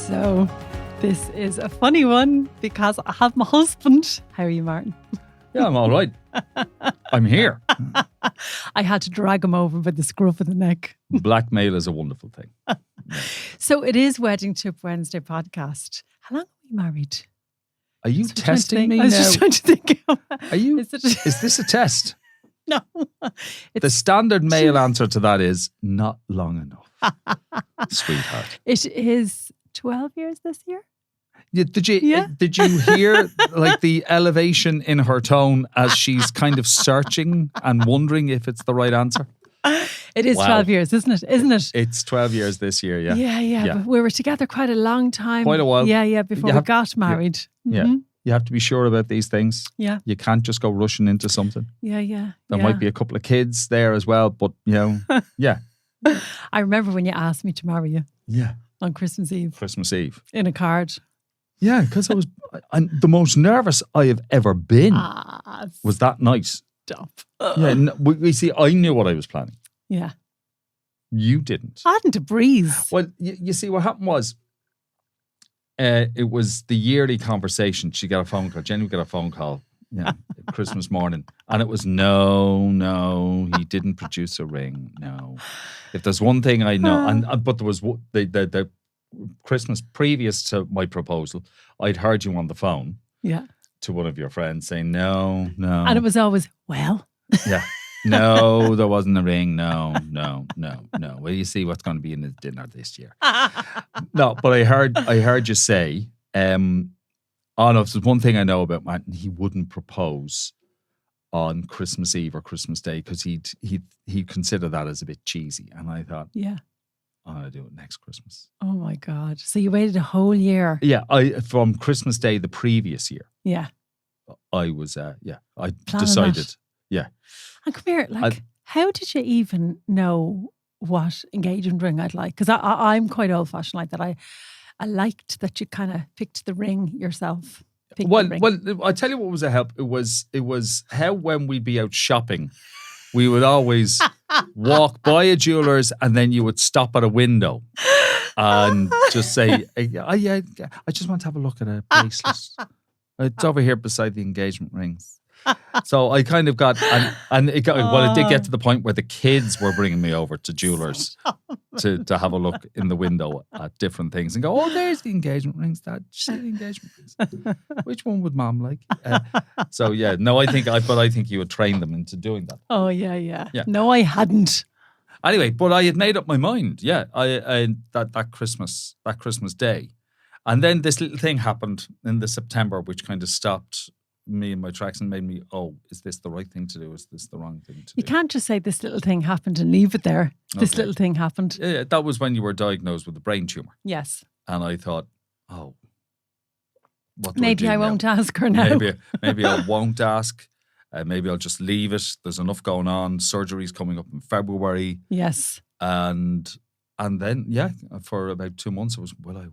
So, this is a funny one because I have my husband. How are you, Martin? Yeah, I'm all right. I'm here. I had to drag him over by the scruff of the neck. Blackmail is a wonderful thing. Yeah. So, it is Wedding Tip Wednesday podcast. How long are we married? Are you testing me I was now? just trying to think. Are you? Is this a test? No. The standard male answer to that is not long enough, sweetheart. It is 12 years this year. Did you hear like the elevation in her tone as she's kind of searching and wondering if it's the right answer? It is 12 years, isn't it? Isn't it? It's 12 years this year, yeah. Yeah. But we were together quite a long time. Quite a while. Yeah, before we got married. Yeah. Mm-hmm. You have to be sure about these things. Yeah. You can't just go rushing into something. Yeah. There might be a couple of kids there as well, but, yeah. I remember when you asked me to marry you. Yeah. On Christmas Eve. Christmas Eve. In a card. Yeah, because I'm the most nervous I have ever been was that night. Stop. Yeah, we see, I knew what I was planning. Yeah. You didn't. I hadn't a breeze. Well, you see, what happened was, it was the yearly conversation. She got a phone call. Jenny got a phone call, Christmas morning. And it was, no, he didn't produce a ring. No. If there's one thing I know, but there was the Christmas previous to my proposal, I'd heard you on the phone to one of your friends saying, no. And it was always, well. Yeah. No, there wasn't a ring. No. Well, you see what's going to be in the dinner this year. No, but I heard you say, no, if there's one thing I know about Martin, he wouldn't propose on Christmas Eve or Christmas Day because he'd consider that as a bit cheesy. And I thought, I'm going to do it next Christmas. Oh my God. So you waited a whole year. Yeah, from Christmas Day the previous year. Yeah. I was, I planning decided. That. Yeah. And come here, how did you even know what engagement ring I'd like? Because I'm quite old fashioned like that. I liked that you kind of picked the ring yourself. Well, I tell you what was a help. It was how when we'd be out shopping, we would always walk by a jeweler's and then you would stop at a window and just say, I just want to have a look at a bracelet. It's over here beside the engagement rings. So I kind of got, and it did get to the point where the kids were bringing me over to jewelers to have a look in the window at different things and go, oh, there's the engagement rings, Dad. See the engagement rings. Which one would Mom like? I think you would train them into doing that. Oh yeah. No, I hadn't. Anyway, but I had made up my mind. Yeah, that Christmas Day, and then this little thing happened in the September, which kind of stopped me in my tracks and made me, is this the right thing to do? Is this the wrong thing to do? You can't just say this little thing happened and leave it there. This little thing happened. Yeah, that was when you were diagnosed with a brain tumour. Yes. And I thought, what do maybe I won't ask her now. Maybe I won't ask. Maybe I'll just leave it. There's enough going on. Surgery's coming up in February. Yes. And then, for about 2 months, it was, will I?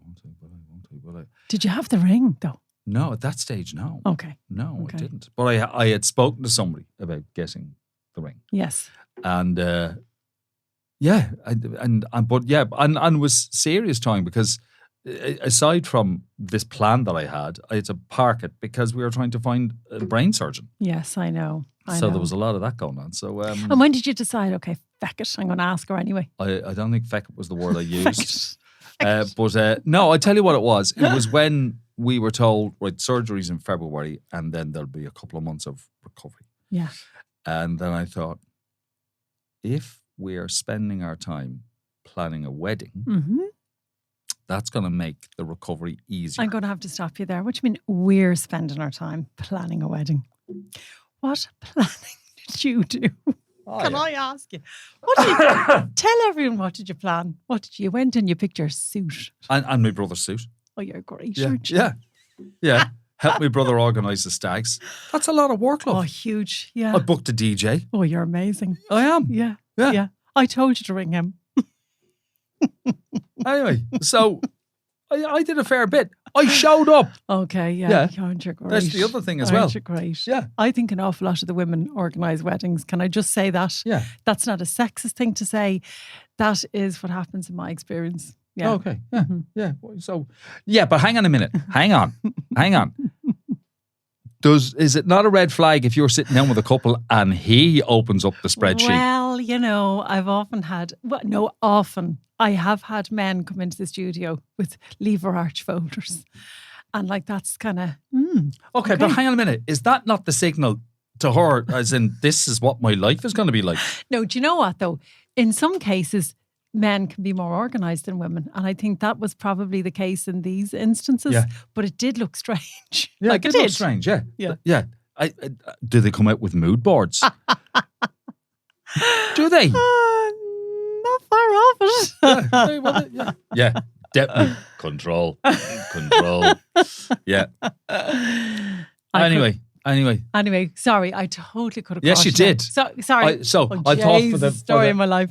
Did you have the ring, though? No, at that stage, no. Okay. No, I didn't. But I had spoken to somebody about getting the ring. Yes. And it was serious time because aside from this plan that I had to park it because we were trying to find a brain surgeon. Yes, I know. There was a lot of that going on. So, and when did you decide? Okay, feck it. I'm going to ask her anyway. I don't think feck it was the word I used. No, I tell you what it was. It was when we were told, right, surgery's in February and then there'll be a couple of months of recovery. Yeah. And then I thought, if we are spending our time planning a wedding, that's going to make the recovery easier. I'm going to have to stop you there. What do you mean we're spending our time planning a wedding? What planning did you do? Can I ask you? What did you tell everyone? What did you plan? What did you went and you picked your suit and my brother's suit? Oh, you're great, yeah. Help my brother organise the stags. That's a lot of work, love. Oh, huge. Yeah. I booked a DJ. Oh, you're amazing. I am. Yeah. I told you to ring him. Anyway, so I did a fair bit. I showed up. Okay, yeah. You're great. That's the other thing as well. You're great. Yeah. I think an awful lot of the women organise weddings. Can I just say that? Yeah. That's not a sexist thing to say. That is what happens in my experience. Yeah. Okay. Yeah. Yeah. So, yeah, but hang on a minute. Hang on. Is it not a red flag if you're sitting down with a couple and he opens up the spreadsheet? Well, I've often had, I have had men come into the studio with lever arch folders. And like, that's kind of, Okay, but hang on a minute. Is that not the signal to her, as in, this is what my life is going to be like? No, do you know what though? In some cases, men can be more organised than women. And I think that was probably the case in these instances. Yeah. But it did look strange. Yeah, like it did look strange, yeah. Yeah. Yeah. Do they come out with mood boards? Do they? Not far off it. Yeah. Definitely. Control. Yeah. Anyway, sorry, I totally could have. Yes, you did. Sorry. I thought for the story of my life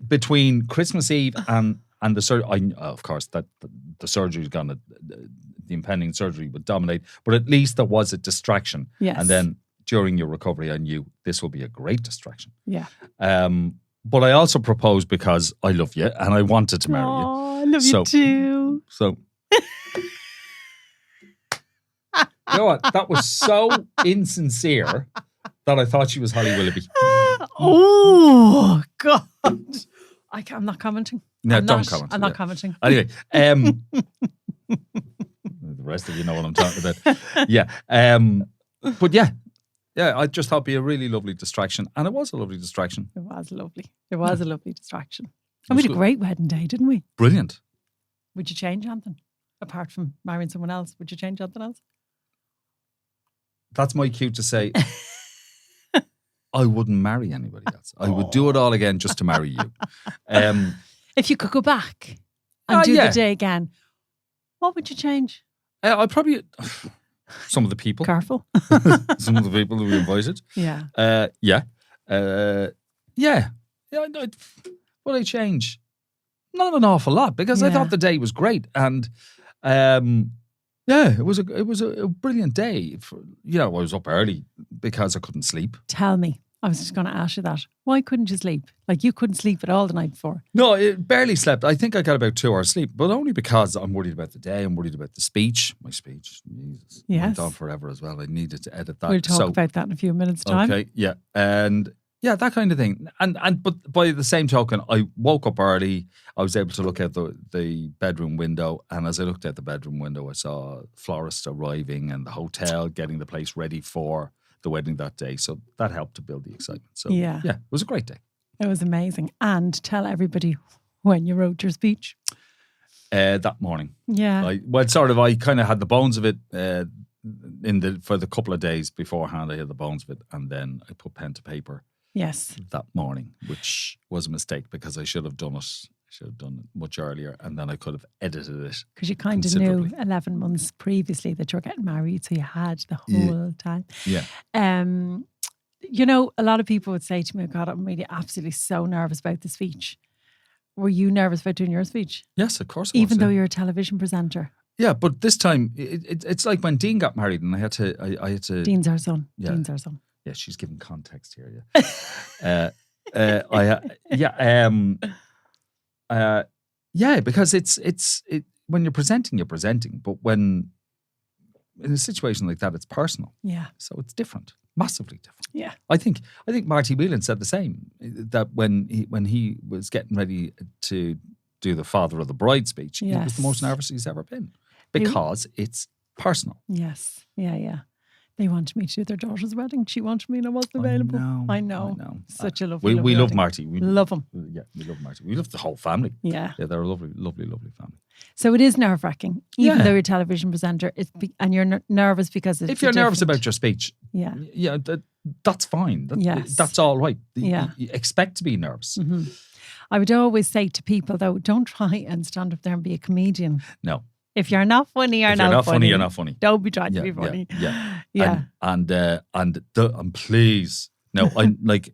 between Christmas Eve and the surgery. Of course, that the surgery is gonna, the impending surgery would dominate. But at least there was a distraction. Yes. And then during your recovery, I knew this will be a great distraction. Yeah. But I also proposed because I love you and I wanted to marry you. I love you too. So. You know what? That was so insincere that I thought she was Holly Willoughby. Oh, God. I'm not commenting. No, don't comment. I'm not commenting. Anyway, the rest of you know what I'm talking about. Yeah. But yeah, I just thought it'd be a really lovely distraction. And it was a lovely distraction. It was lovely. It was a lovely distraction. And we had a great wedding day, didn't we? Brilliant. Would you change anything? Apart from marrying someone else, would you change anything else? That's my cue to say, I wouldn't marry anybody else. I would do it all again just to marry you. If you could go back and do the day again, what would you change? I'd probably, some of the people. Careful. Some of the people who we invited. Yeah. What I change? Not an awful lot, because I thought the day was great. And it was a brilliant day. I was up early because I couldn't sleep. Tell me. I was just going to ask you that. Why couldn't you sleep? Like, you couldn't sleep at all the night before. No, I barely slept. I think I got about 2 hours sleep, but only because I'm worried about the day. I'm worried about the speech. My speech, Jesus, went on forever as well. I needed to edit that. We'll talk about that in a few minutes' time. Okay, yeah. And yeah, that kind of thing. But by the same token, I woke up early. I was able to look out the bedroom window, and as I looked out the bedroom window, I saw florists arriving and the hotel getting the place ready for the wedding that day. So that helped to build the excitement. So yeah, it was a great day. It was amazing. And tell everybody when you wrote your speech. That morning. Yeah. I kind of had the bones of it for the couple of days beforehand. I had the bones of it, and then I put pen to paper. Yes. That morning, which was a mistake because I should have done it. I should have done it much earlier, and then I could have edited it. Because you kind of knew 11 months previously that you were getting married, so you had the whole time. Yeah. A lot of people would say to me, God, I'm really absolutely so nervous about the speech. Were you nervous about doing your speech? Yes, of course. Even though you're a television presenter. Yeah, but this time it's like when Dean got married, and I had to. Dean's our son. Yeah. Dean's our son. Yeah, she's giving context here. Yeah. Because it's when you're presenting, but when in a situation like that, it's personal. Yeah. So it's different, massively different. Yeah. I think Marty Whelan said the same, that when he was getting ready to do the father of the bride speech, he was the most nervous he's ever been, because it's personal. Yes. Yeah. They wanted me to do their daughter's wedding. She wanted me and I wasn't available. I know. Such a lovely We love Marty. We love him. Yeah, we love Marty. We love the whole family. Yeah. Yeah, they're a lovely, lovely, lovely family. So it is nerve-wracking, even though you're a television presenter, and you're nervous because it's if you're nervous about your speech, yeah, that's fine. That's all right. You expect to be nervous. Mm-hmm. I would always say to people, though, don't try and stand up there and be a comedian. No. If you're not funny, you're not funny. You're not funny. Don't be trying to be funny. Yeah. And please, no, I like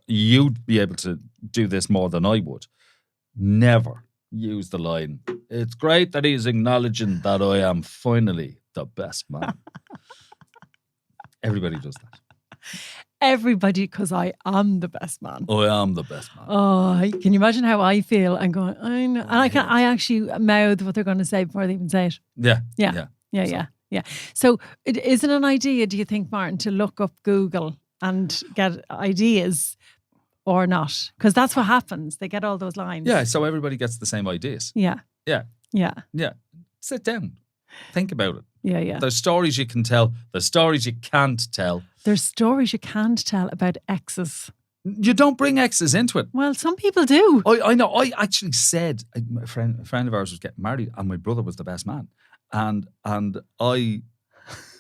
you'd be able to do this more than I would. Never use the line, "It's great that he's acknowledging that I am finally the best man." Everybody does that. everybody because I am the best man. I am the best man. Oh, can you imagine how I feel? I'm going, I know. And I actually mouth what they're going to say before they even say it. Yeah. Yeah. So is it an idea, do you think, Martin, to look up Google and get ideas or not? Because that's what happens. They get all those lines. Yeah, so everybody gets the same ideas. Yeah. Yeah. Yeah. Yeah. Sit down. Think about it. Yeah. There's stories you can tell. There's stories you can't tell. There's stories you can't tell about exes. You don't bring exes into it. Well, some people do. I know. I actually said, a friend of ours was getting married and my brother was the best man. And I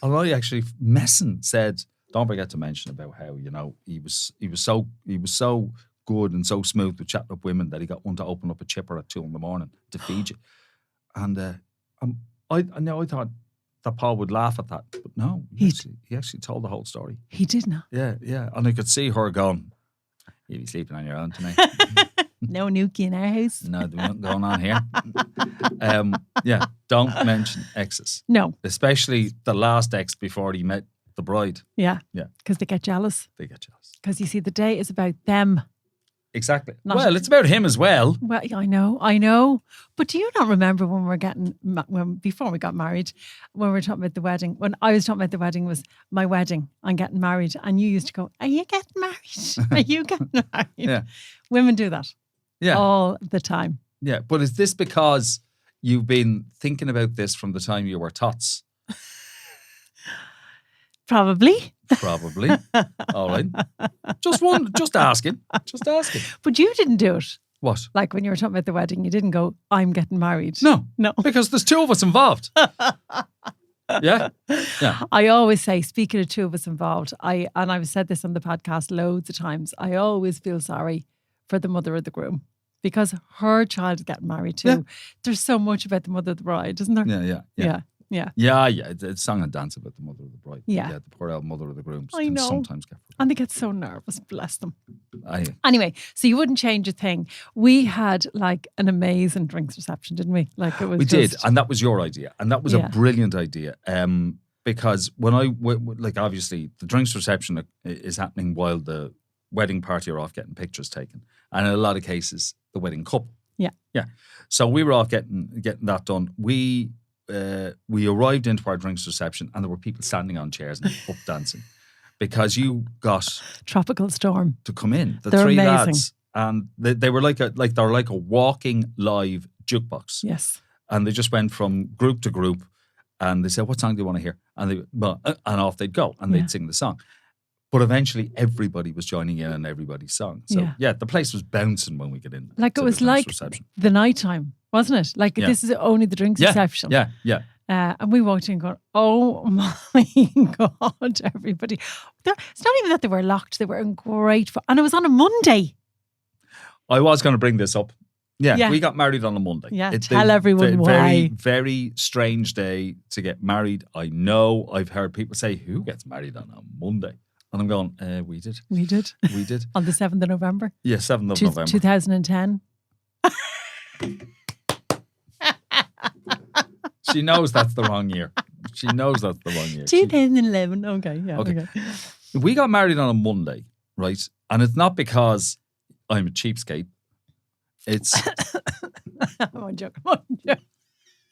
actually messing said, don't forget to mention about how, he was so good and so smooth with chatting up women that he got one to open up a chipper at 2 a.m. to feed you. And I thought that Paul would laugh at that, but no, he actually told the whole story. He did not. Yeah, and I could see her going, "You'll be sleeping on your own tonight." No nuke in our house. No, there's nothing going on here. Don't mention exes. No, especially the last ex before he met the bride. Yeah, because they get jealous. Because you see, the day is about them. Exactly. It's about him as well. Well, I know. But do you not remember when before we got married, when we were talking about the wedding, when I was talking about the wedding was my wedding, I'm getting married, and you used to go, are you getting married? Are you getting married? Yeah. Women do that. Yeah. All the time. Yeah. But is this because you've been thinking about this from the time you were tots? Probably. All right. Just asking. But you didn't do it. What? Like when you were talking about the wedding, you didn't go, I'm getting married. No. Because there's 2 of us involved. Yeah. I always say, speaking of 2 of us involved, I've said this on the podcast loads of times, I always feel sorry for the mother of the groom because her child is getting married too. Yeah. There's so much about the mother of the bride, isn't there? Yeah. Yeah. It's song and dance about the mother of the bride. Yeah. The poor old mother of the groom. I know. Sometimes get forgotten. And they get so nervous, bless them. Aye. Anyway, so you wouldn't change a thing. We had like an amazing drinks reception, didn't we? Like it was. We did, and that was your idea, and that was a brilliant idea. Because when obviously the drinks reception is happening while the wedding party are off getting pictures taken, and in a lot of cases the wedding couple. Yeah. So we were off getting that done. We arrived into our drinks reception and there were people standing on chairs and up dancing because you got Tropical Storm to come in. They're 3 amazing. lads, and they were like a walking live jukebox. Yes, and they just went from group to group, and they said, "What song do you want to hear?" And off they'd go and they'd sing the song. But eventually, everybody was joining in on everybody's song. So the place was bouncing when we get in. Like it was like the nighttime, wasn't it? Like this is only the drinks reception. Yeah. And we walked in going, oh my God, everybody. It's not even that they were locked. They were in great fun. And it was on a Monday. I was going to bring this up. Yeah, we got married on a Monday. Yeah, tell everyone why. Very, very strange day to get married. I know I've heard people say, who gets married on a Monday? And I'm going, we did. We did. On the 7th of November? Yeah, 7th of November. 2010. She knows that's the wrong year. 2011. Okay. We got married on a Monday, right? And it's not because I'm a cheapskate. It's... I'm joking. Do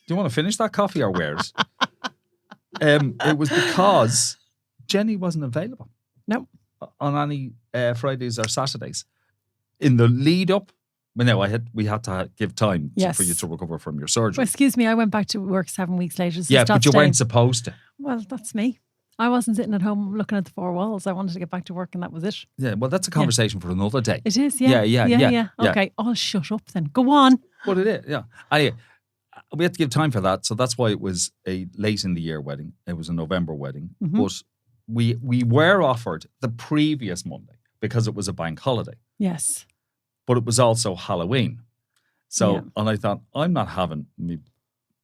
you want to finish that coffee or where's? It was because Jenny wasn't available. No. On any Fridays or Saturdays. In the lead up, we had to give time for you to recover from your surgery. Well, excuse me, I went back to work 7 weeks later. So yeah, but you weren't supposed to. Well, that's me. I wasn't sitting at home looking at the 4 walls. I wanted to get back to work and that was it. Yeah, well, that's a conversation for another day. It is, yeah. Okay, I'll shut up then. Go on. But it is, yeah. Anyway, we had to give time for that. So that's why it was a late in the year wedding. It was a November wedding. Mm-hmm. But we were offered the previous Monday because it was a bank holiday. Yes. But it was also Halloween. So, and I thought, I'm not having my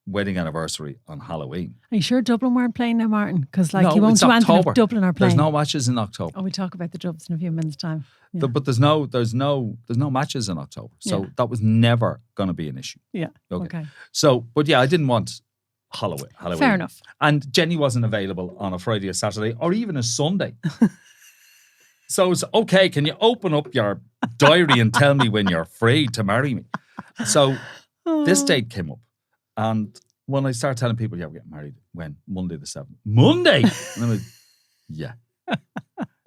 wedding anniversary on Halloween. Are you sure Dublin weren't playing now, Martin? Because you won't do anything if Dublin are playing. There's no matches in October. Oh, we'll talk about the Dubs in a few minutes' time. Yeah. But there's no matches in October. So that was never going to be an issue. Yeah. Okay. So, but I didn't want Halloween. Fair enough. And Jenny wasn't available on a Friday or Saturday or even a Sunday. So it's okay. Can you open up your diary and tell me when you're free to marry me? So this date came up, and when I started telling people, yeah, we're getting married when Monday the 7th. Monday, and I'm like, yeah.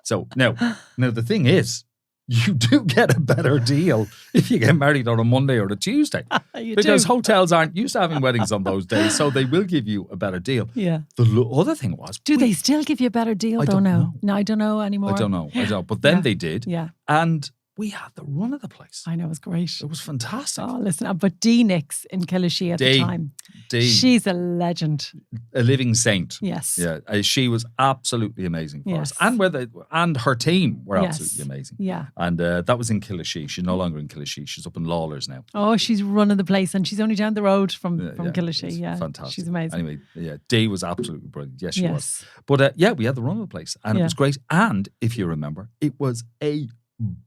So now the thing is, you do get a better deal if you get married on a Monday or a Tuesday. Because hotels aren't used to having weddings on those days, so they will give you a better deal. Yeah. The other thing was... Do they still give you a better deal? I don't know. No, I don't know anymore. I don't know. But then they did. Yeah. And we had the run of the place. I know, it was great. It was fantastic. Oh, listen, but Dee Nix in Killashee at the time. She's a legend. A living saint. Yes. Yeah. She was absolutely amazing for us. And her team were absolutely amazing. Yeah. And that was in Killashee. She's no longer in Killashee. She's up in Lawlers now. Oh, she's running the place, and she's only down the road from Killashee. Yeah. Fantastic. She's amazing. Anyway, yeah, Dee was absolutely brilliant. Yes, she was. But we had the run of the place, and it was great. And if you remember, it was a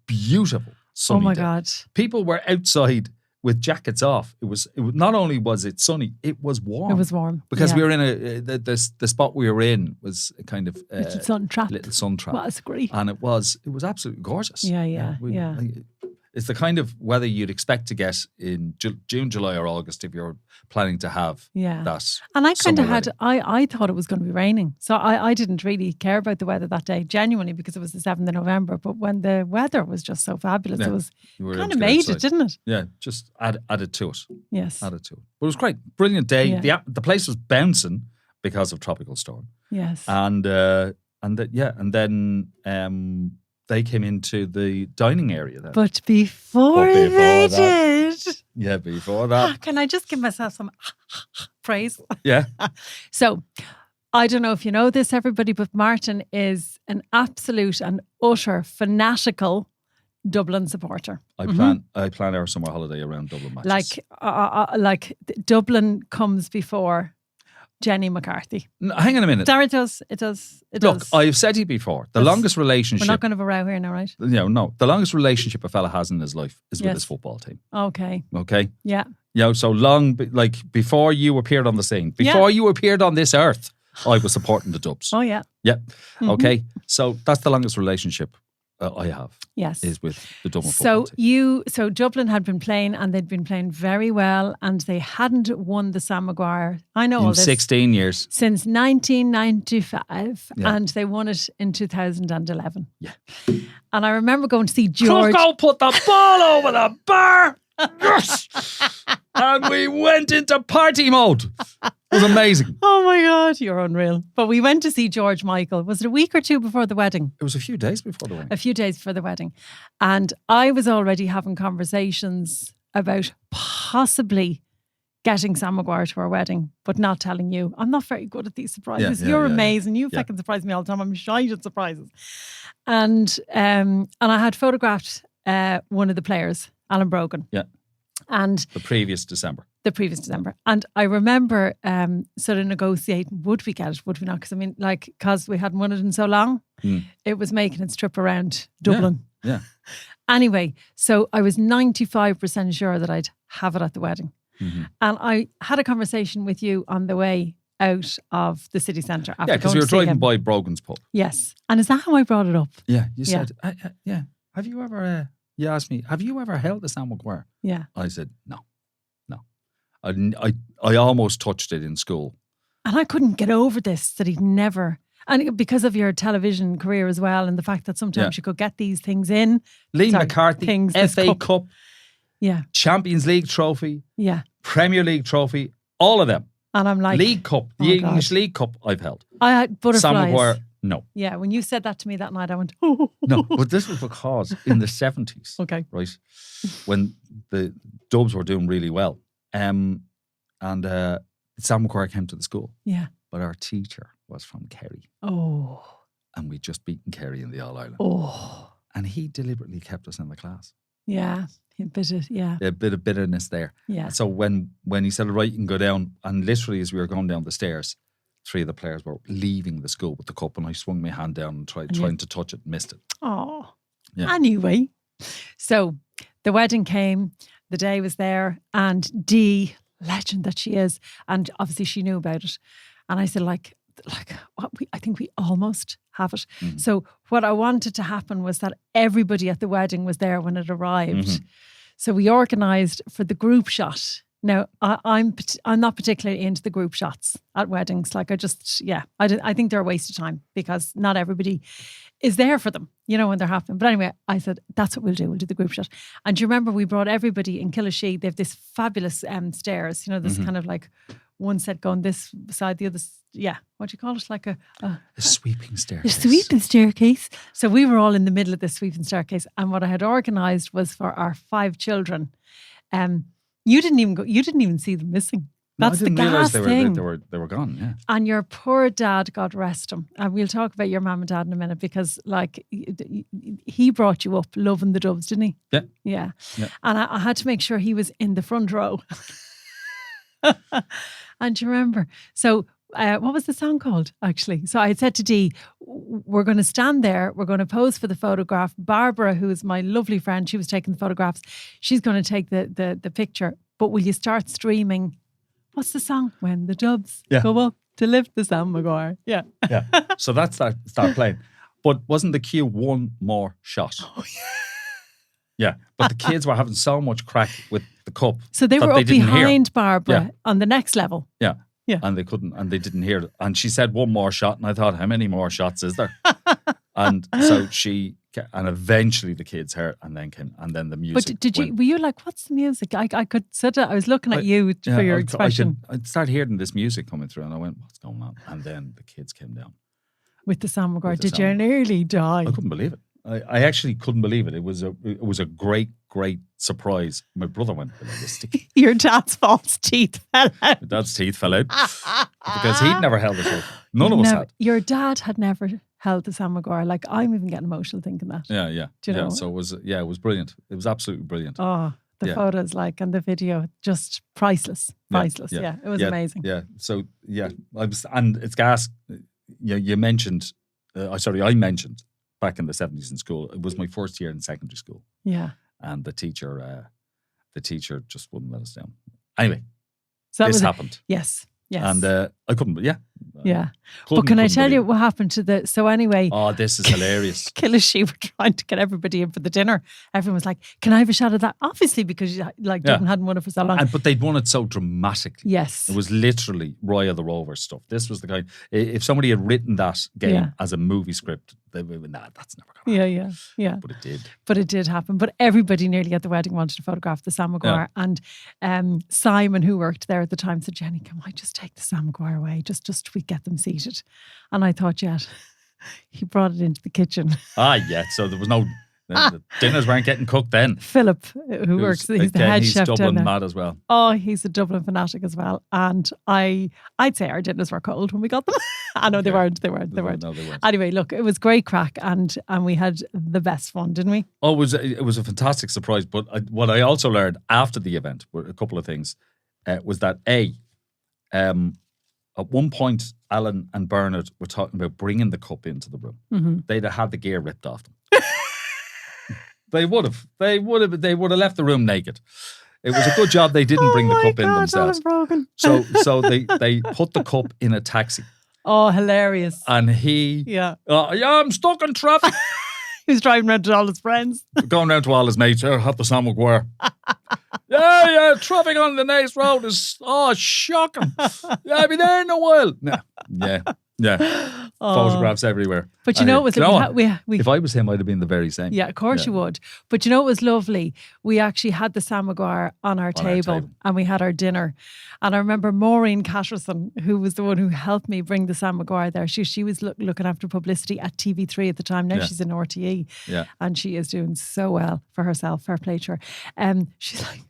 beautiful sunny day. God. People were outside with jackets off. It was not only was it sunny, it was warm. It was warm. Because we were in the spot we were in was a kind of little sun trap. Well, that's great. And it was absolutely gorgeous. Yeah. It's the kind of weather you'd expect to get in June, July or August if you're planning to have that. And I kind of had, I thought it was going to be raining. So I didn't really care about the weather that day, genuinely, because it was the 7th of November. But when the weather was just so fabulous, it was kind of made it, didn't it? Yeah, just added to it. Yes. Added to it. But it was great. Brilliant day. Yeah. The place was bouncing because of tropical storm. Yes. And then they came into the dining area then. But before they did. Yeah, before that. Can I just give myself some praise? Yeah. So, I don't know if you know this, everybody, but Martin is an absolute and utter fanatical Dublin supporter. I plan our summer holiday around Dublin matches. Like Dublin comes before Jenny McCarthy. No, hang on a minute. Sorry, it does. Look, I've said to you before, the longest relationship... We're not going to have a row here now, right? No. The longest relationship a fella has in his life is with his football team. Okay. Yeah. So long, like before you appeared on the scene, before you appeared on this earth, I was supporting the Dubs. Oh, yeah. Yeah. Mm-hmm. Okay. So that's the longest relationship I have. Yes. Is with the Dublin football team. So Dublin had been playing, and they'd been playing very well, and they hadn't won the Sam Maguire. I know all this. 16 years. Since 1995, and they won it in 2011. Yeah. And I remember going to see George. Coco put the ball over the bar. Yes. And we went into party mode. It was amazing. Oh my God, you're unreal. But we went to see George Michael. Was it a week or two before the wedding? It was a few days before the wedding. A few days before the wedding. And I was already having conversations about possibly getting Sam Maguire to our wedding, but not telling you. I'm not very good at these surprises. You're amazing. You fucking surprise me all the time. I'm shy at surprises. And I had photographed one of the players, Alan Brogan. Yeah. And the previous December. And I remember sort of negotiating, would we get it, would we not? Because we hadn't won it in so long, it was making its trip around Dublin. Yeah. Anyway, so I was 95% sure that I'd have it at the wedding. Mm-hmm. And I had a conversation with you on the way out of the city centre. Because we were driving by Brogan's pub. Yes. And is that how I brought it up? Yeah. You said, have you ever... You asked me, have you ever held a Sam Maguire? Yeah. I said, no. I almost touched it in school. And I couldn't get over this, that he'd never... And because of your television career as well, and the fact that sometimes you could get these things in. McCarthy, FA Cup. Yeah. Champions League trophy. Yeah. Premier League trophy. All of them. And I'm like... League Cup. The English League Cup I've held. I had butterflies. Sam Maguire... No. Yeah, when you said that to me that night, I went, oh. No, but this was because in the 70s, right, when the Dubs were doing really well, and Sam Maguire came to the school. Yeah. But our teacher was from Kerry. Oh. And we'd just beaten Kerry in the All-Ireland. Oh. And he deliberately kept us in the class. Yeah. A bit of bitterness there. Yeah. So when he said, right, you can go down, and literally as we were going down the stairs, 3 of the players were leaving the school with the cup, and I swung my hand down and trying to touch it and missed it. Oh. Yeah. Anyway, so the wedding came, the day was there, and Dee, legend that she is, and obviously she knew about it. And I said, I think we almost have it. So what I wanted to happen was that everybody at the wedding was there when it arrived. So we organised for the group shot. Now, I'm not particularly into the group shots at weddings. Like I think they're a waste of time because not everybody is there for them, when they're happening. But anyway, I said, that's what we'll do. We'll do the group shot. And do you remember we brought everybody in Killashee? They have this fabulous stairs, this kind of like one set going this side, the other, what do you call it? Like a sweeping staircase. A sweeping staircase. So we were all in the middle of this sweeping staircase. And what I had organised was for our 5 children. You didn't even see them missing. That's the gas thing. They were gone, yeah. And your poor dad, God rest him. And we'll talk about your mum and dad in a minute because he brought you up loving the Doves, didn't he? Yeah. And I had to make sure he was in the front row. And do you remember? So what was the song called, actually? So I had said to Dee, we're going to stand there. We're going to pose for the photograph. Barbara, who is my lovely friend, she was taking the photographs. She's going to take the picture. But will you start streaming? What's the song? When the Doves go up to lift the Sam Maguire. Yeah. So that's start playing. But wasn't the cue one more shot? Oh, yeah. But the kids were having so much crack with the cup. So they were up behind Barbara on the next level. Yeah. And they couldn't, and they didn't hear it. And she said one more shot, and I thought, how many more shots is there? And so and eventually the kids heard, and then the music. But were you like, what's the music? I could sit. I was looking at you for your expression. I'd start hearing this music coming through, and I went, what's going on? And then the kids came down with the Sam Maguire. Did you nearly die? I couldn't believe it. I actually couldn't believe it. It was a great surprise. My brother went ballistic. Your dad's false teeth fell out. My dad's teeth fell out because he'd never held it up. None of us had. Your dad had never held the Sam Maguire. Like, I'm even getting emotional thinking that. Yeah. Do you know? So it was brilliant. It was absolutely brilliant. Oh, the photos and the video, just priceless. Priceless. Yeah. It was amazing. Yeah. So and it's gas. You mentioned. I mentioned. Back in the 70s in school, it was my first year in secondary school. Yeah. And the teacher just wouldn't let us down. Anyway, so this happened. Yes. And I couldn't, But can I tell you what happened to so anyway. Oh, this is hilarious. Killashee were trying to get everybody in for the dinner. Everyone was like, can I have a shot of that? Obviously, because you hadn't won it for so long. But they'd won it so dramatically. Yes. It was literally Roy of the Rovers stuff. This was the kind, if somebody had written that game as a movie script, they would have been, that's never going to happen. Yeah. But it did. But it did happen. But everybody nearly at the wedding wanted to photograph the Sam Maguire. And Simon, who worked there at the time, said, Jenny, can I just take the Sam Maguire away? Just we get them seated. And I thought, he brought it into the kitchen. So there was no, the dinners weren't getting cooked then. Philip, who works, he's the head chef Dublin down there. mad as well. Oh, he's a Dublin fanatic as well. And I'd say our dinners were cold when we got them. I know they weren't. No, they weren't. Anyway, look, it was great crack and we had the best fun, didn't we? Oh, it was a fantastic surprise. But what I also learned after the event were a couple of things. Was that at one point, Alan and Bernard were talking about bringing the cup into the room. Mm-hmm. They'd have had the gear ripped off them. They would have left the room naked. It was a good job they didn't bring the cup in themselves. So they put the cup in a taxi. Oh, hilarious. And I'm stuck in traffic. He was driving around to all his friends. Going around to all his mates. Have the Sam Maguire. Traffic on the next road is shocking. I'll be there in a while. Photographs everywhere. But you know, it was if I was him, I'd have been the very same. Yeah, of course you would. But you know, it was lovely. We actually had the Sam Maguire on our table and we had our dinner. And I remember Maureen Catterson, who was the one who helped me bring the Sam Maguire there. She was looking after publicity at TV3 at the time. Now she's in RTE. Yeah. And she is doing so well for herself. Fair play to her. She's like,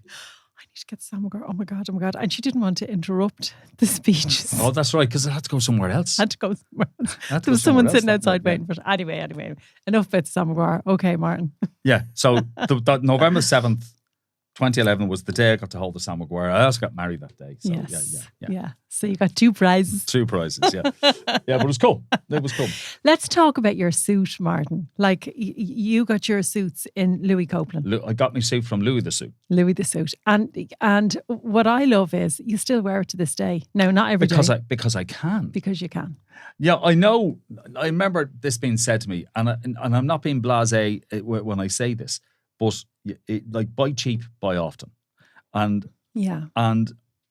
to get Sam Maguire. Oh my God. And she didn't want to interrupt the speeches. Oh, that's right, because it had to go somewhere else. There was someone sitting outside waiting for it. Anyway, enough about Sam Maguire. Okay, Martin. Yeah, so the November 7th, 2011 was the day I got to hold the Sam Maguire. I also got married that day. So Yeah. So you got 2 prizes. 2 prizes, yeah. Yeah, but it was cool. It was cool. Let's talk about your suit, Martin. Like you got your suits in Louis Copeland. I got my suit from Louis the Suit. Louis the Suit. And what I love is you still wear it to this day. No, not every day. Because I can. Because you can. Yeah, I know. I remember this being said to me, and I'm not being blasé when I say this, but like buy cheap, buy often, and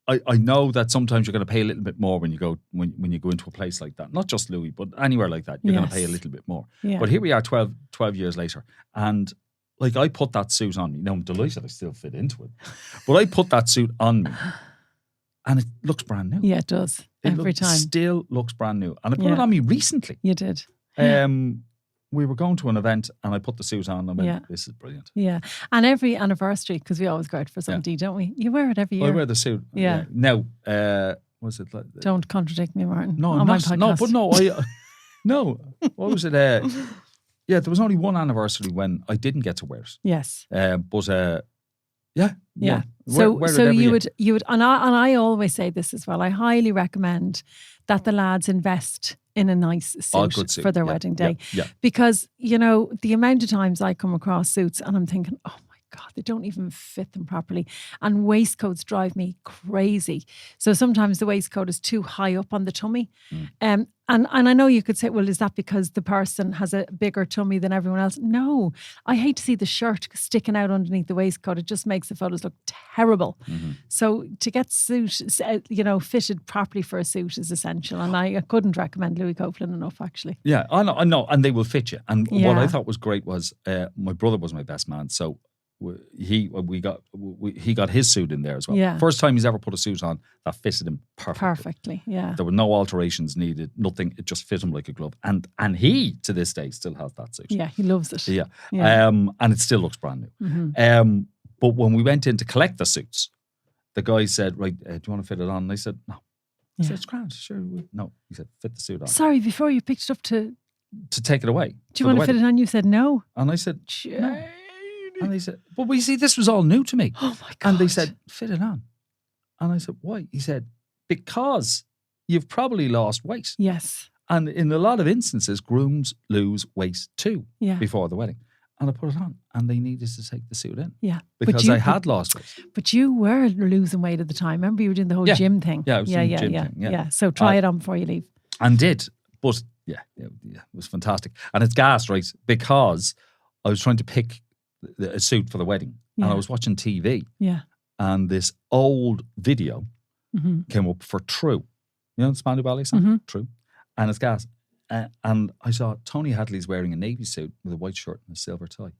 I know that sometimes you're going to pay a little bit more when you go into a place like that. Not just Louis, but anywhere like that, you're going to pay a little bit more. Yeah. But here we are, 12 years later, and like I put that suit on me. Now I'm delighted I still fit into it, but I put that suit on me, and it looks brand new. Yeah, it does. Every time. Still looks brand new, and I put it on me recently. You did. We were going to an event and I put the suit on and I went, this is brilliant. Yeah. And every anniversary, because we always go out for something, don't we? You wear it every year. I wear the suit. Yeah. Now, was it like... Don't contradict me, Martin. No, what was it? Yeah, there was only one anniversary when I didn't get to wear it. Yes. Yeah. So you would, and I always say this as well. I highly recommend that the lads invest in a nice suit for their wedding day. Yeah. Because, the amount of times I come across suits and I'm thinking, oh my God, they don't even fit them properly. And waistcoats drive me crazy. So sometimes the waistcoat is too high up on the tummy. And I know you could say, well, is that because the person has a bigger tummy than everyone else? No. I hate to see the shirt sticking out underneath the waistcoat. It just makes the photos look terrible. Mm-hmm. So to get fitted properly for a suit is essential. And I couldn't recommend Louis Copeland enough, actually. Yeah, I know. And they will fit you. And what I thought was great was my brother was my best man. So he got his suit in there as well. Yeah. First time he's ever put a suit on that fitted him perfectly. Yeah. There were no alterations needed, nothing. It just fit him like a glove. And he to this day still has that suit. Yeah, he loves it. Yeah. And it still looks brand new. Mm-hmm. But when we went in to collect the suits, the guy said, "Right, do you want to fit it on?" And I said, "No." I said, "It's grand, sure." No, he said, "Fit the suit on." Sorry, before you picked it up to take it away. Do you want to fit it on? You said no. And I said, "No." And they said, "But we see, this was all new to me." Oh my God. And they said, "Fit it on." And I said, "Why?" He said, "Because you've probably lost weight." Yes. And in a lot of instances, grooms lose weight too before the wedding. And I put it on and they needed to take the suit in. Yeah. Because I had lost weight. But you were losing weight at the time. Remember you were doing the whole gym thing? Yeah, I was doing the gym thing. Yeah. So try it on before you leave. And did. But it was fantastic. And it's gas, right? Because I was trying to pick a suit for the wedding, and I was watching TV, and this old video came up for True. You know the Spandau Ballet song? True. And it's gas. And I saw Tony Hadley's wearing a navy suit with a white shirt and a silver tie.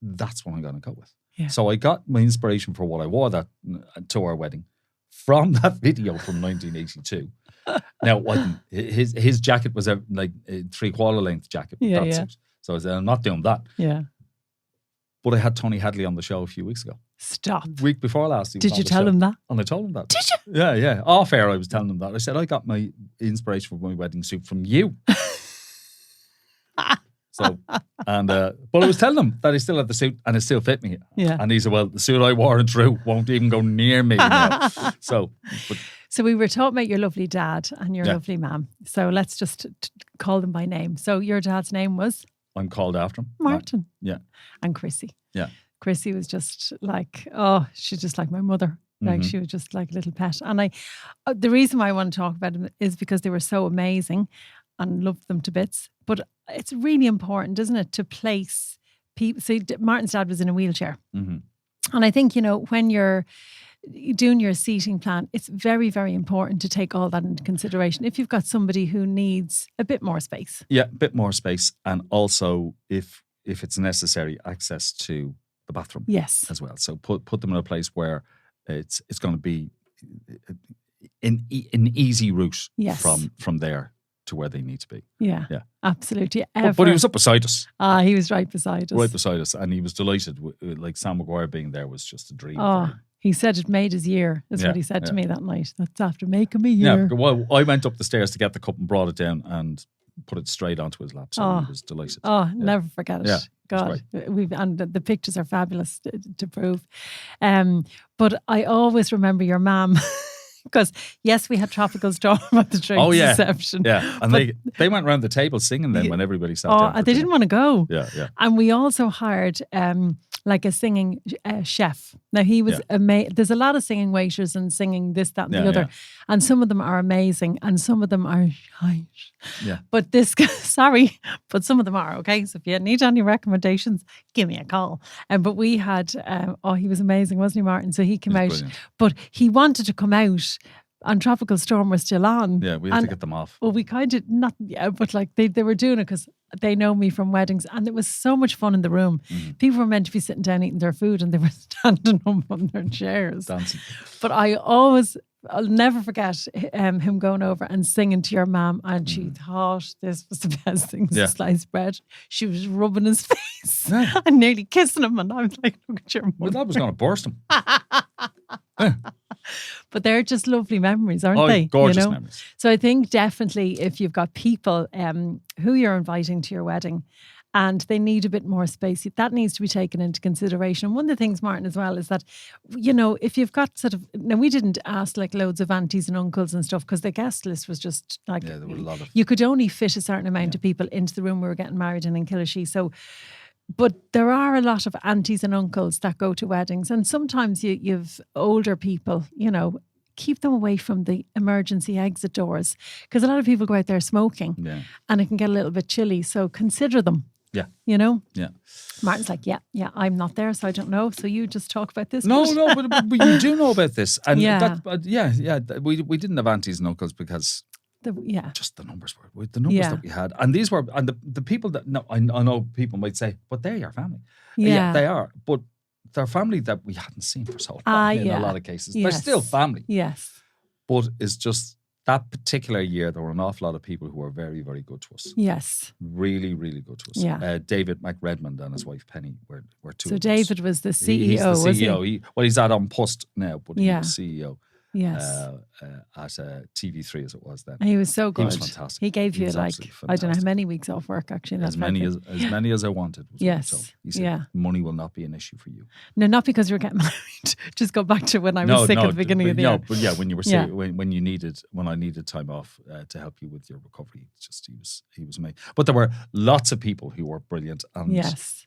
That's what I'm going to go with. Yeah. So I got my inspiration for what I wore to our wedding from that video from 1982. Now, his jacket was a 3/4 length jacket. Suit. So I said, I'm not doing that. Yeah. But I had Tony Hadley on the show a few weeks ago. Stop. Week before last. Did you tell him that? And I told him that. Did you? Yeah. Off air, I was telling him that. I said, I got my inspiration for my wedding suit from you. But I was telling him that I still had the suit and it still fit me. Yeah. And he said, well, the suit I wore in True won't even go near me now. So we were talking about your lovely dad and your lovely mum. So let's just call them by name. So your dad's name was? I'm called after him. Martin. Yeah. And Chrissy. Yeah. Chrissy was just like, she's just like my mother. Like she was just like a little pet. And the reason why I want to talk about them is because they were so amazing and loved them to bits. But it's really important, isn't it, to place people. So Martin's dad was in a wheelchair. Mm-hmm. And I think, when you're doing your seating plan, it's very, very important to take all that into consideration. If you've got somebody who needs a bit more space. Yeah, a bit more space. And also, if it's necessary, access to the bathroom. Yes. As well. So put them in a place where it's going to be an easy route from there to where they need to be. Yeah. Absolutely. But he was up beside us. He was right beside us. Right beside us. And he was delighted. Like Sam Maguire being there was just a dream. He said it made his year, is what he said to me that night. That's after making me year. Yeah, well, I went up the stairs to get the cup and brought it down, and put it straight onto his lap. So he was delighted. Never forget it. Yeah, God, and the pictures are fabulous to prove. But I always remember your mum. Because yes, we had Tropical Storm at the train reception. Yeah, and they went around the table singing then when everybody sat down. They didn't want to go. Yeah. And we also hired like a singing chef. Now he was amazing. There's a lot of singing waiters and singing this, that, and the other, and some of them are amazing, and some of them are shite. Yeah. But this guy, sorry, but some of them are okay. So if you need any recommendations, give me a call. But we had, he was amazing, wasn't he, Martin? So he came out, brilliant. but he wanted to come out. And Tropical Storm were still on. Yeah, we had to get them off. Well, we kind of, but like they were doing it because they know me from weddings, and it was so much fun in the room. Mm-hmm. People were meant to be sitting down eating their food, and they were standing up on their chairs. Dancing. But I'll never forget him going over and singing to your mum, and she thought this was the best thing since sliced bread. She was rubbing his face and nearly kissing him, and I was like, look at your mum. Well, that was going to burst him. But they're just lovely memories, aren't they? Gorgeous memories. So I think definitely if you've got people who you're inviting to your wedding and they need a bit more space, that needs to be taken into consideration. And one of the things, Martin, as well, is that, if you've got now we didn't ask like loads of aunties and uncles and stuff because the guest list was just like, there were a lot of... You could only fit a certain amount of people into the room we were getting married in Killashee. So... But there are a lot of aunties and uncles that go to weddings, and sometimes you've older people, keep them away from the emergency exit doors because a lot of people go out there smoking and it can get a little bit chilly. So consider them. Yeah. Yeah. Martin's like, yeah, I'm not there, so I don't know. So you just talk about this. No, but you do know about this. And we didn't have aunties and uncles because... just the numbers were the numbers that we had, and these were the people that I know people might say, but they're your family. Yeah, they are, but they're family that we hadn't seen for so long in a lot of cases. They're still family. Yes, but it's just that particular year there were an awful lot of people who were very, very good to us. Yes, really, really good to us. Yeah, David McRedmond and his wife Penny were two. So of David us. was the CEO. He's the CEO. Was he? He's at on post now, but he was CEO. Yes. At TV3 as it was then. He was so good. He was fantastic. He gave you I don't know how many weeks off work actually. As many as I wanted. Yes. So he said, money will not be an issue for you. No, not because you're getting married. Just go back to when I was sick at the beginning of the year. But yeah, when you were sick, when I needed time off to help you with your recovery, he was amazing. But there were lots of people who were brilliant, and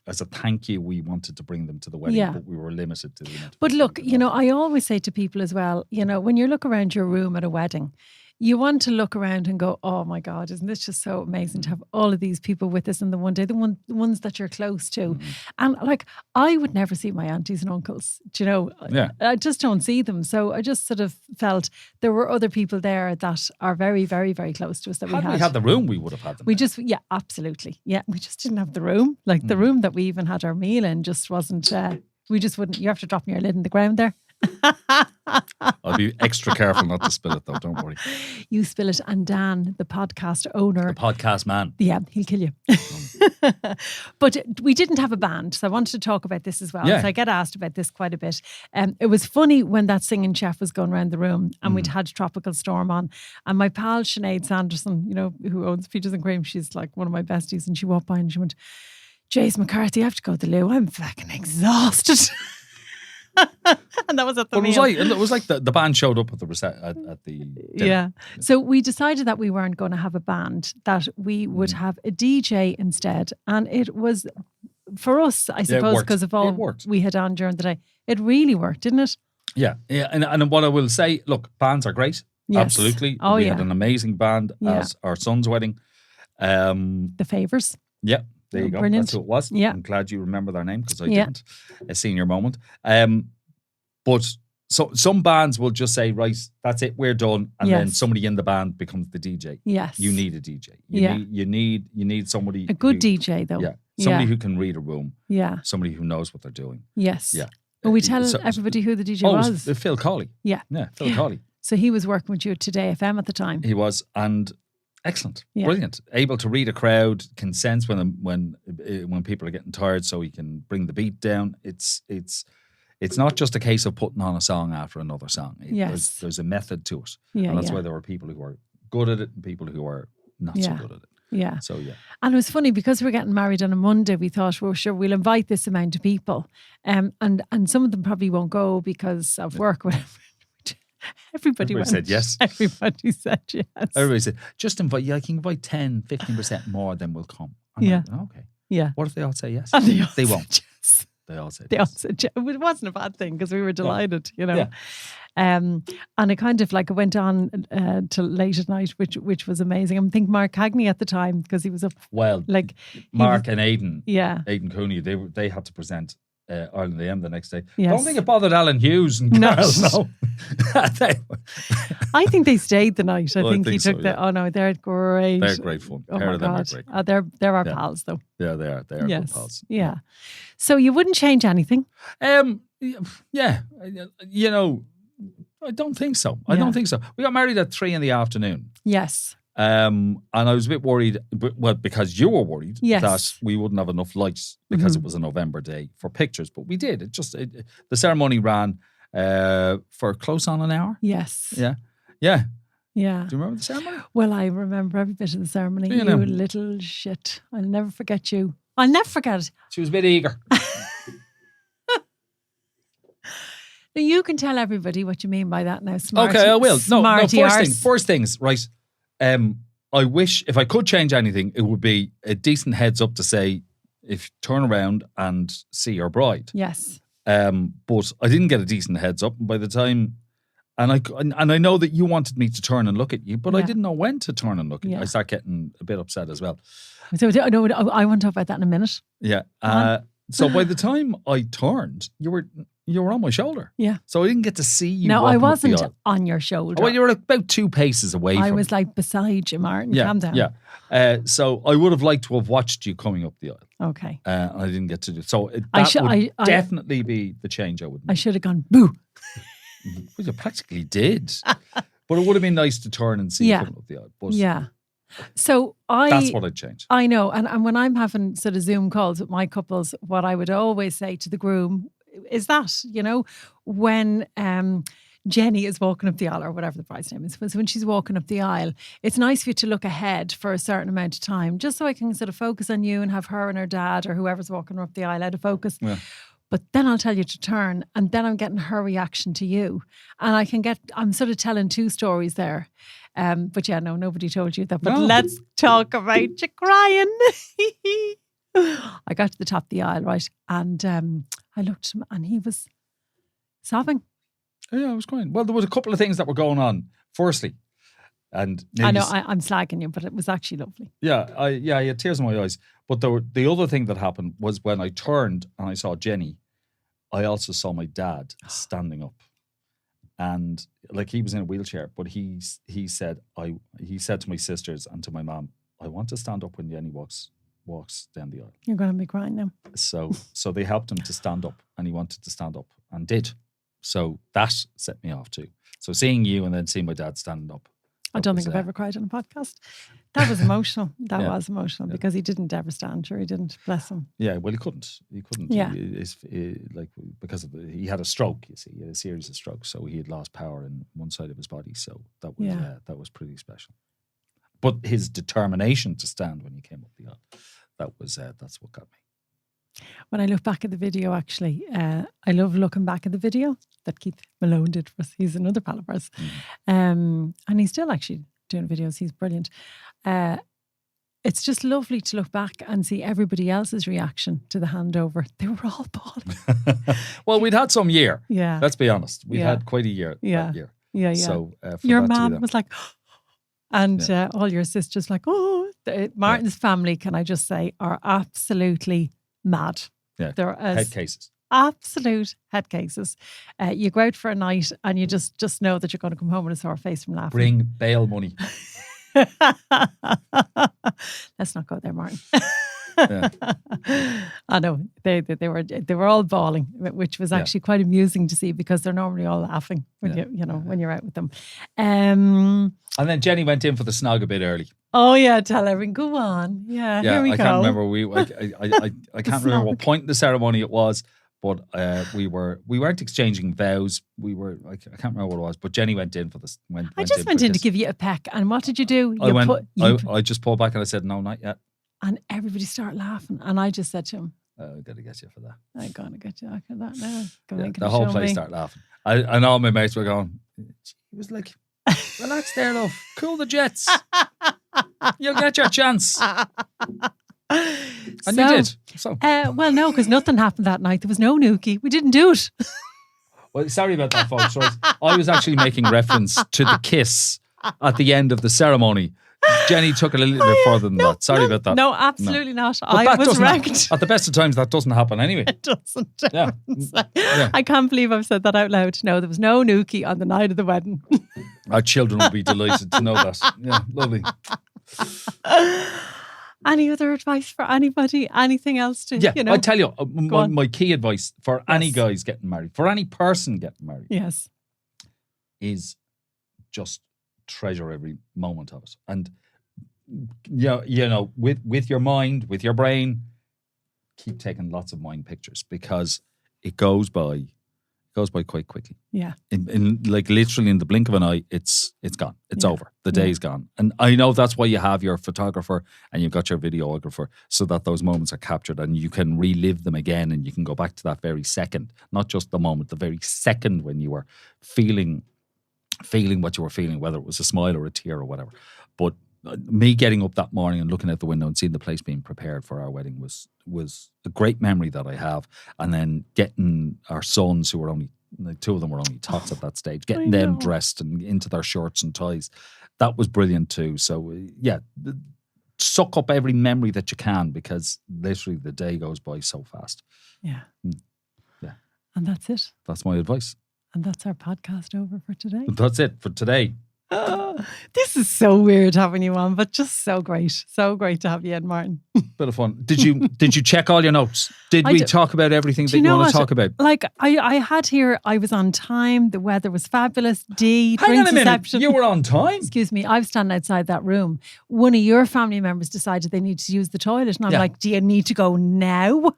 as a thank you, we wanted to bring them to the wedding, but we were limited to the amount. But look, I always say to people as well, when you look around your room at a wedding, you want to look around and go, oh my God, isn't this just so amazing to have all of these people with us in the one day, the ones that you're close to. And like, I would never see my aunties and uncles, I just don't see them. So I just sort of felt there were other people there that are very, very, very close to us that Had we had the room, we would have had them. Absolutely. Yeah, we just didn't have the room. Like the room that we even had our meal in just wasn't, we just wouldn't, you have to drop your lid in the ground there. I'll be extra careful not to spill it though, don't worry. You spill it, and Dan, the podcast owner, the podcast man, he'll kill you. But we didn't have a band, so I wanted to talk about this as well. So I get asked about this quite a bit. It was funny when that singing chef was going around the room and we'd had Tropical Storm on, and my pal Sinead Sanderson, who owns Peaches and Cream, she's like one of my besties, and she walked by and she went, Jace McCarthy, I have to go to the loo, I'm fucking exhausted. And that was at the meal. It was like the band showed up at the dinner. So we decided that we weren't going to have a band, that we would have a DJ instead. And it was, for us, I suppose, because of all we had on during the day, it really worked, didn't it? Yeah. And what I will say, look, bands are great. Yes. Absolutely. We had an amazing band as our son's wedding. The Favours. Yeah. There you go. Brilliant. That's who it was. Yeah. I'm glad you remember their name because I didn't. A senior moment. But so some bands will just say, right, that's it, we're done. And then somebody in the band becomes the DJ. Yes. You need a DJ. You need somebody. A good DJ though. Yeah. Somebody who can read a room. Yeah. Somebody who knows what they're doing. Yes. Yeah. Will we tell everybody who the DJ was? Phil Cawley. Yeah. Yeah, Phil Cawley. So he was working with you at Today FM at the time. He was, and excellent, brilliant, able to read a crowd, can sense when people are getting tired, so he can bring the beat down. It's not just a case of putting on a song after another song. There's a method to it, and that's why there are people who are good at it and people who are not so good at it. Yeah. So, yeah. And it was funny because we're getting married on a Monday. We thought, well, sure, we'll invite this amount of people, and some of them probably won't go because of work. Whatever. Everybody said yes. Everybody said yes. Everybody said, just invite. Yeah, I can invite 10, 15% more, then we'll come. I'm Yeah. like, okay. Yeah. What if they all say yes? And they won't. Yes. They all said They all yes. said yes. It wasn't a bad thing because we were delighted, you know. Yeah. And it kind of like it went on till late at night, which was amazing. I think Mark Cagney at the time, because he was up. Well, like Mark and Aidan, yeah, Aidan Cooney, they had to present Ireland AM the next day. Yes. I don't think it bothered Alan Hughes and No. Carl. No, I think they stayed the night. I think he took so, the. yeah. Oh no, they're great. They're great fun. Oh Pair my of them are God, great. they're our pals though. Yeah, they are. They are Yes. good pals. Yeah. So you wouldn't change anything? Yeah. You know, I don't think so. I don't think so. We got married at 3 p.m. Yes. And I was a bit worried, well, because you were worried that we wouldn't have enough lights because it was a November day for pictures, but we did. The ceremony ran for close on an hour. Yes. Yeah. Yeah. Yeah. Do you remember the ceremony? Well, I remember every bit of the ceremony. You know. Little shit. I'll never forget you. I'll never forget it. She was a bit eager. Now you can tell everybody what you mean by that now. Smarty, Okay, I will. No, smarty first things, right? I wish if I could change anything, it would be a decent heads up to say, if turn around and see your bride. Yes. But I didn't get a decent heads up. And by the time, and I know that you wanted me to turn and look at you, but I didn't know when to turn and look at you. I start getting a bit upset as well. So no, I want to talk about that in a minute. Yeah. So by the time I turned, you were on my shoulder. Yeah. So I didn't get to see you. No, I wasn't on your shoulder. Well, you were about 2 paces away from me. I was like beside you, Martin. Yeah, Calm down. Yeah. So I would have liked to have watched you coming up the aisle. Okay. And I didn't get to do it. So that would definitely be the change I would make. I should have gone, boo. Well, you practically did. But it would have been nice to turn and see you coming up the aisle. But yeah. So that's what I'd change. I know. And when I'm having sort of Zoom calls with my couples, what I would always say to the groom is that, you know, when Jenny is walking up the aisle, or whatever the bride's name is, so when she's walking up the aisle, it's nice for you to look ahead for a certain amount of time, just so I can sort of focus on you and have her and her dad or whoever's walking her up the aisle out of focus. Yeah. But then I'll tell you to turn, and then I'm getting her reaction to you. And I'm sort of telling two stories there. But yeah, no, nobody told you that. But let's talk about you crying. I got to the top of the aisle, right? And I looked at him and he was sobbing. Yeah, I was crying. Well, there was a couple of things that were going on. Firstly, and I know I'm slagging you, but it was actually lovely. Yeah, I had tears in my eyes. But the other thing that happened was when I turned and I saw Jenny, I also saw my dad standing up, and like he was in a wheelchair, but he said to my sisters and to my mom, I want to stand up when Jenny walks down the aisle. You're going to be crying now. So they helped him to stand up, and he wanted to stand up and did. So that set me off too. So seeing you and then seeing my dad standing up. I don't think I've ever cried on a podcast. That was emotional. That was emotional because he didn't ever stand. Sure, he didn't. Bless him. Yeah, well, he couldn't. Yeah. Because he had a stroke. You see, he had a series of strokes, so he had lost power in one side of his body. So that was pretty special. But his determination to stand when he came up the aisle, that's what got me. When I look back at the video, actually, I love looking back at the video that Keith Malone did for us. He's another pal of ours. And he's still actually doing videos. He's brilliant. It's just lovely to look back and see everybody else's reaction to the handover. They were all bawling. Well, we'd had some year. Yeah. Let's be honest. We had quite a year that year. Yeah. So your mom was like, and all your sisters like, Martin's family, can I just say, are absolutely mad. Yeah, they're head cases. Absolute head cases. You go out for a night and you just know that you're going to come home with a sore face from laughing. Bring bail money. Let's not go there, Martin. I know they were all bawling, which was actually quite amusing to see because they're normally all laughing when when you're out with them. And then Jenny went in for the snog a bit early. Oh yeah, tell everyone. Go on. Yeah, here we go. I can't remember. I can't remember what point in the ceremony it was, But we weren't exchanging vows. I can't remember what it was. But Jenny went in for this. I just went in to give you a peck. And what did you do? I just pulled back and I said, no, not yet. And everybody started laughing. And I just said to him, I got to get you for that. I'm going to get you for that now. The whole place started laughing. And all my mates were going, he was like, relax there, love. Cool the jets. You'll get your chance. And you did. So. Well, no, because nothing happened that night. There was no nookie. We didn't do it. Well, sorry about that, folks. I was actually making reference to the kiss at the end of the ceremony. Jenny took it a little bit further than that. Sorry about that. No, absolutely not. I was wrecked. At the best of times, that doesn't happen anyway. It doesn't. Yeah. I can't believe I've said that out loud. No, there was no nookie on the night of the wedding. Our children will be delighted to know that. Yeah, lovely. Any other advice for anybody? Anything else to, I tell you, my key advice for any guys getting married, for any person getting married, yes, is just treasure every moment of it. And, with your mind, with your brain, keep taking lots of mind pictures because it goes by quite quickly. Yeah. In like literally in the blink of an eye, it's gone. It's over. The day's gone. And I know that's why you have your photographer and you've got your videographer so that those moments are captured and you can relive them again and you can go back to that very second, not just the moment, the very second when you were feeling what you were feeling, whether it was a smile or a tear or whatever. But me getting up that morning and looking out the window and seeing the place being prepared for our wedding was a great memory that I have. And then getting our sons, who were only, like, two of them were only tots at that stage, getting them dressed and into their shirts and ties, that was brilliant too. So suck up every memory that you can because literally the day goes by so fast. Yeah. Yeah. And that's it. That's my advice. And that's our podcast over for today. That's it for today. This is so weird having you on, but just so great. So great to have you in, Martin. Bit of fun. Did you check all your notes? Did we talk about everything that you want to talk about? Like I had here, I was on time. The weather was fabulous. Hang on a minute. You were on time? Excuse me. I was standing outside that room. One of your family members decided they needed to use the toilet. And I'm like, do you need to go now?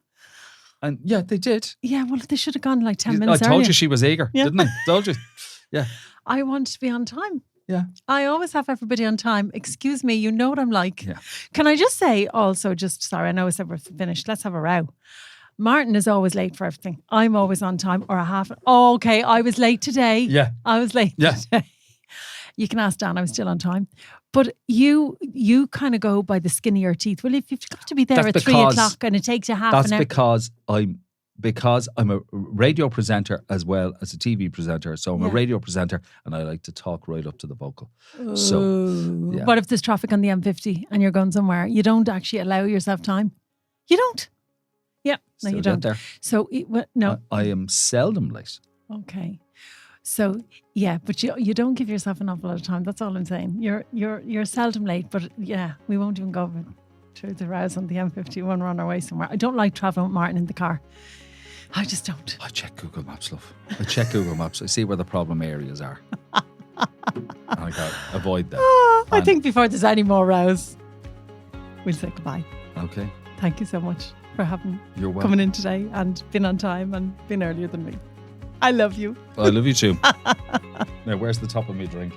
And yeah, they did. Yeah, well, they should have gone like 10 minutes earlier. I told earlier. you she was eager, didn't I? Told you. Yeah. I want to be on time. Yeah. I always have everybody on time. Excuse me, you know what I'm like. Yeah. Can I just say also, sorry, I know I said we're finished. Let's have a row. Martin is always late for everything. I'm always on time or a half. Oh, okay, I was late today. Yeah. I was late today. You can ask Dan, I was still on time. But you kind of go by the skin of your teeth. Well, if you've got to be there at 3 o'clock and it takes you half an hour. That's because I'm a radio presenter as well as a TV presenter. So I'm a radio presenter and I like to talk right up to the vocal. So, what if there's traffic on the M50 and you're going somewhere? You don't actually allow yourself time? You don't? Yeah. No, you don't. There. So, no. I am seldom late. Okay. So, yeah, but you don't give yourself an awful lot of time. That's all I'm saying. You're seldom late, but yeah, we won't even go through the rows on the M50 when we're on our way somewhere. I don't like travelling with Martin in the car. I just don't. I check Google Maps, love. I check Google Maps. I see where the problem areas are. And I got to avoid them. I think before there's any more rows, we'll say goodbye. Okay. Thank you so much for You're welcome. coming in today and being on time and being earlier than me. I love you. I love you too. Now, where's the top of my drink?